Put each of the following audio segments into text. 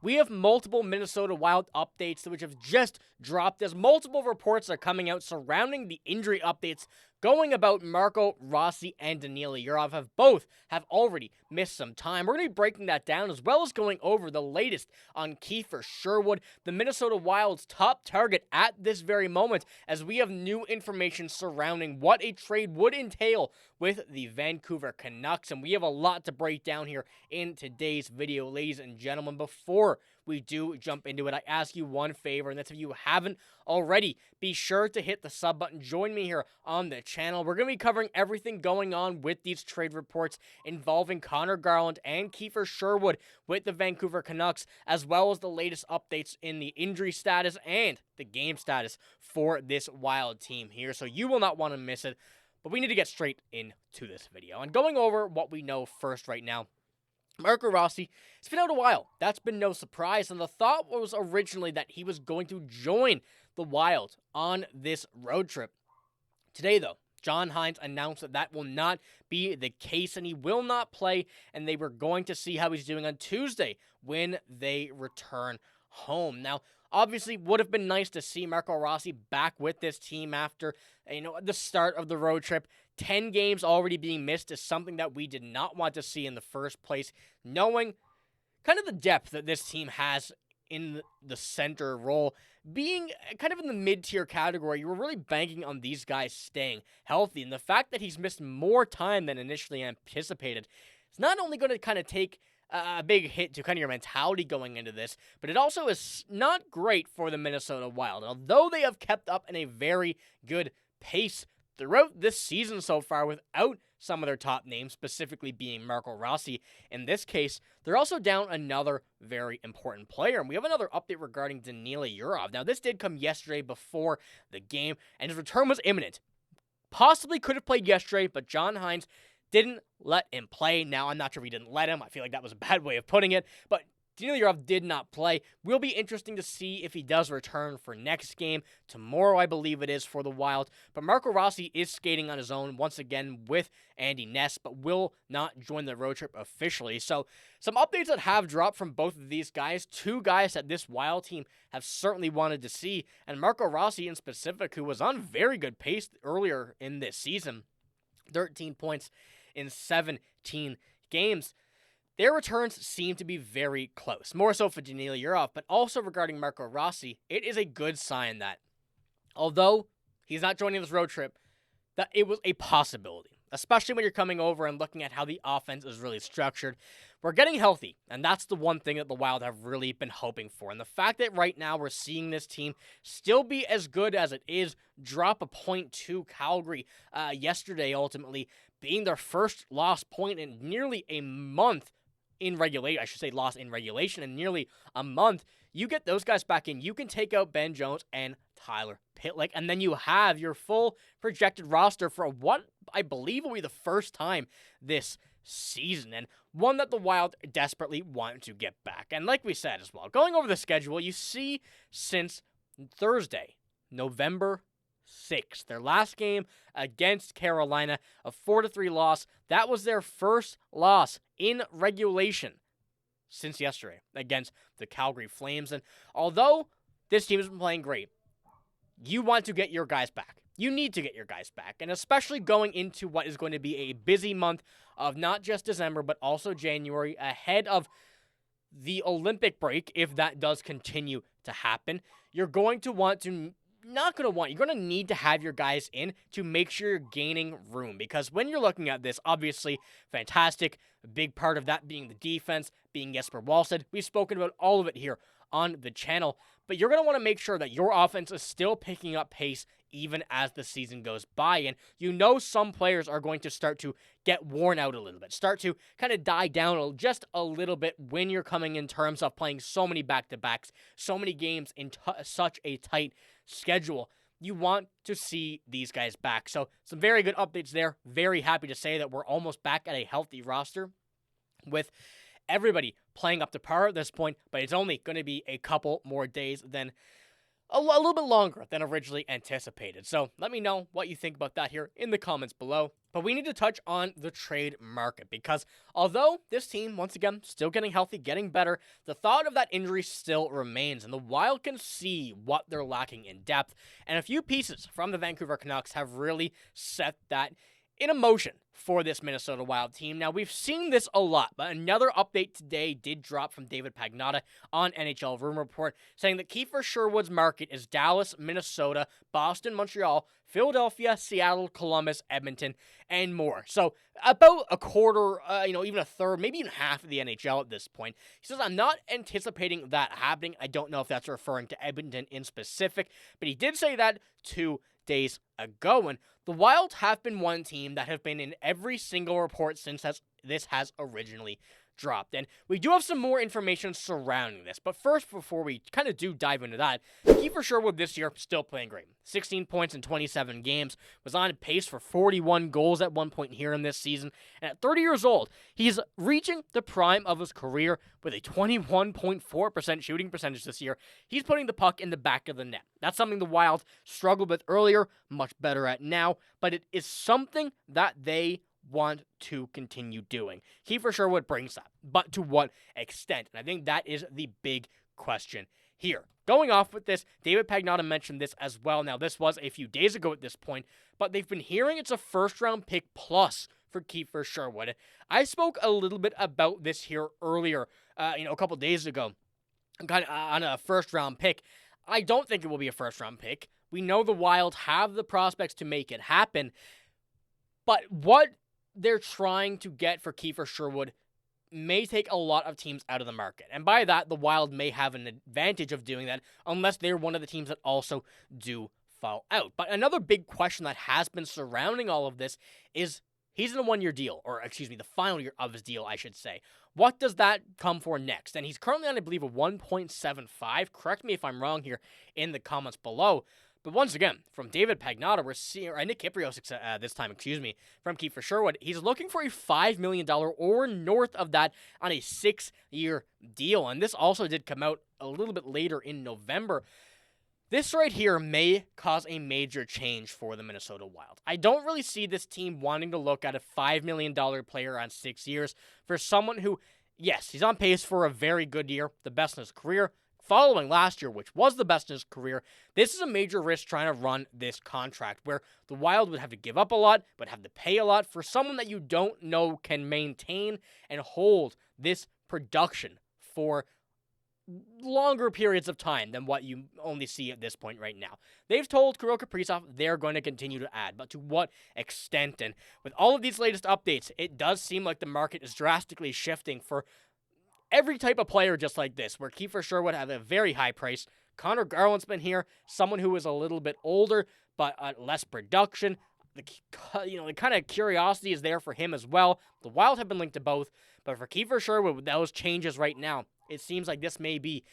We have multiple Minnesota Wild updates which have just dropped as multiple reports are coming out surrounding the injury updates going about Marco Rossi and Danila Yurov have already missed some time. We're going to be breaking that down as well as going over the latest on Kiefer Sherwood, the Minnesota Wild's top target at this very moment, as we have new information surrounding what a trade would entail with the Vancouver Canucks. And we have a lot to break down here in today's video, ladies and gentlemen. Before we do jump into it, I ask you one favor, and that's if you haven't already, be sure to hit the sub button. Join me here on the channel. We're going to be covering everything going on with these trade reports involving Connor Garland and Kiefer Sherwood with the Vancouver Canucks, as well as the latest updates in the injury status and the game status for this Wild team here. So you will not want to miss it, but we need to get straight into this video. And going over what we know first right now, Marco Rossi, it's been out a while. That's been no surprise, and the thought was originally that he was going to join the Wild on this road trip. Today, though, John Hynes announced that that will not be the case, and he will not play, and they were going to see how he's doing on Tuesday when they return home. Now, obviously, would have been nice to see Marco Rossi back with this team after, the start of the road trip. 10 games already being missed is something that we did not want to see in the first place, knowing kind of the depth that this team has in the center role. Being kind of in the mid-tier category, you were really banking on these guys staying healthy, and the fact that he's missed more time than initially anticipated is not only going to kind of take a big hit to kind of your mentality going into this, but it also is not great for the Minnesota Wild. Although they have kept up in a very good pace throughout this season so far without some of their top names, specifically being Marco Rossi. In this case, they're also down another very important player. And we have another update regarding Danila Yurov. Now, this did come yesterday before the game, and his return was imminent. Possibly could have played yesterday, but John Hynes didn't let him play. Now, I'm not sure if he didn't let him. I feel like that was a bad way of putting it, but Danila Yurov did not play. Will be interesting to see if he does return for next game. Tomorrow, I believe it is, for the Wild. But Marco Rossi is skating on his own once again with Andy Ness, but will not join the road trip officially. So some updates that have dropped from both of these guys. Two guys that this Wild team have certainly wanted to see. And Marco Rossi in specific, who was on very good pace earlier in this season. 13 points in 17 games. Their returns seem to be very close, more so for Danila Yurov, but also regarding Marco Rossi, it is a good sign that, although he's not joining this road trip, that it was a possibility, especially when you're coming over and looking at how the offense is really structured. We're getting healthy, and that's the one thing that the Wild have really been hoping for. And the fact that right now we're seeing this team still be as good as it is, drop a point to Calgary yesterday, ultimately being their first lost point in nearly a month in regulation. I should say lost in regulation in nearly a month. You get those guys back in, you can take out Ben Jones and Tyler Pitlick, and then you have your full projected roster for what I believe will be the first time this season, and one that the Wild desperately want to get back. And like we said as well, going over the schedule, you see since Thursday, November 6th, their last game against Carolina, a 4-3 loss. That was their first loss in regulation since yesterday against the Calgary Flames. And although this team has been playing great, you want to get your guys back. You need to get your guys back, and especially going into what is going to be a busy month of not just December, but also January, ahead of the Olympic break, if that does continue to happen. You're going to want to you're going to need to have your guys in to make sure you're gaining room, because when you're looking at this, obviously, fantastic, a big part of that being the defense, being Jesper Wallstedt. We've spoken about all of it here on the channel, but you're going to want to make sure that your offense is still picking up pace even as the season goes by, and some players are going to start to get worn out a little bit, start to kind of die down just a little bit when you're coming in terms of playing so many back-to-backs, so many games in such a tight schedule. You want to see these guys back. So some very good updates there. Very happy to say that we're almost back at a healthy roster with everybody playing up to par at this point, but it's only going to be a couple more days. Then a little bit longer than originally anticipated. So let me know what you think about that here in the comments below. But we need to touch on the trade market, because although this team, once again, still getting healthy, getting better, the thought of that injury still remains, and the Wild can see what they're lacking in depth, and a few pieces from the Vancouver Canucks have really set that in a motion for this Minnesota Wild team. Now, we've seen this a lot, but another update today did drop from David Pagnotta on NHL Room Report, saying that Kiefer Sherwood's market is Dallas, Minnesota, Boston, Montreal, Philadelphia, Seattle, Columbus, Edmonton, and more. So about a quarter, even a third, maybe even half of the NHL at this point. He says, I'm not anticipating that happening. I don't know if that's referring to Edmonton in specific, but he did say that 2 days ago. And the Wild have been one team that have been in every single report since this has originally dropped. And we do have some more information surrounding this. But first, before we kind of do dive into that, Kiefer Sherwood this year still playing great. 16 points in 27 games, was on pace for 41 goals at one point here in this season. And at 30 years old, he's reaching the prime of his career with a 21.4% shooting percentage this year. He's putting the puck in the back of the net. That's something the Wild struggled with earlier, much better at now, but it is something that they want to continue doing. Kiefer Sherwood brings that, but to what extent? And I think that is the big question here. Going off with this, David Pagnotta mentioned this as well. Now, this was a few days ago at this point, but they've been hearing it's a first-round pick plus for Kiefer Sherwood. I spoke a little bit about this here earlier, a couple days ago, kind of on a first-round pick. I don't think it will be a first-round pick. We know the Wild have the prospects to make it happen, but what they're trying to get for Kiefer Sherwood may take a lot of teams out of the market. And by that, the Wild may have an advantage of doing that unless they're one of the teams that also do fall out. But another big question that has been surrounding all of this is he's in a one-year deal, or excuse me, the final year of his deal, I should say. What does that come for next? And he's currently on, I believe, a 1.75. Correct me if I'm wrong here in the comments below. But once again, from David Pagnotta, we're seeing, or Nick Kypreos this time, from Kiefer Sherwood, he's looking for a $5 million or north of that on a 6-year deal. And this also did come out a little bit later in November. This right here may cause a major change for the Minnesota Wild. I don't really see this team wanting to look at a $5 million player on 6 years for someone who, yes, he's on pace for a very good year, the best in his career, following last year, which was the best in his career. This is a major risk trying to run this contract where the Wild would have to give up a lot, would have to pay a lot for someone that you don't know can maintain and hold this production for longer periods of time than what you only see at this point right now. They've told Kirill Kaprizov they're going to continue to add, but to what extent? And with all of these latest updates, it does seem like the market is drastically shifting for every type of player just like this, where Kiefer Sherwood have a very high price. Connor Garland's been here, someone who is a little bit older, but less production. The kind of curiosity is there for him as well. The Wild have been linked to both, but for Kiefer Sherwood, with those changes right now, it seems like this may be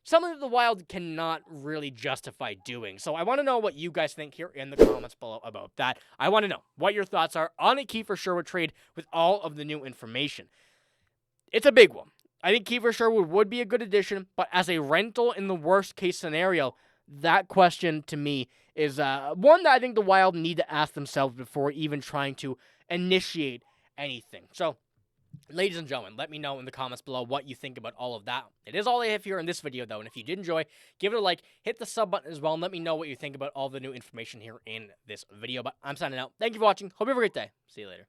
something that the Wild cannot really justify doing. So I want to know what you guys think here in the comments below about that. I want to know what your thoughts are on a Kiefer Sherwood trade with all of the new information. It's a big one. I think Kiefer Sherwood would be a good addition, but as a rental in the worst-case scenario, that question to me is one that I think the Wild need to ask themselves before even trying to initiate anything. So, ladies and gentlemen, let me know in the comments below what you think about all of that. It is all I have here in this video, though, and if you did enjoy, give it a like, hit the sub button as well, and let me know what you think about all the new information here in this video. But I'm signing out. Thank you for watching. Hope you have a great day. See you later.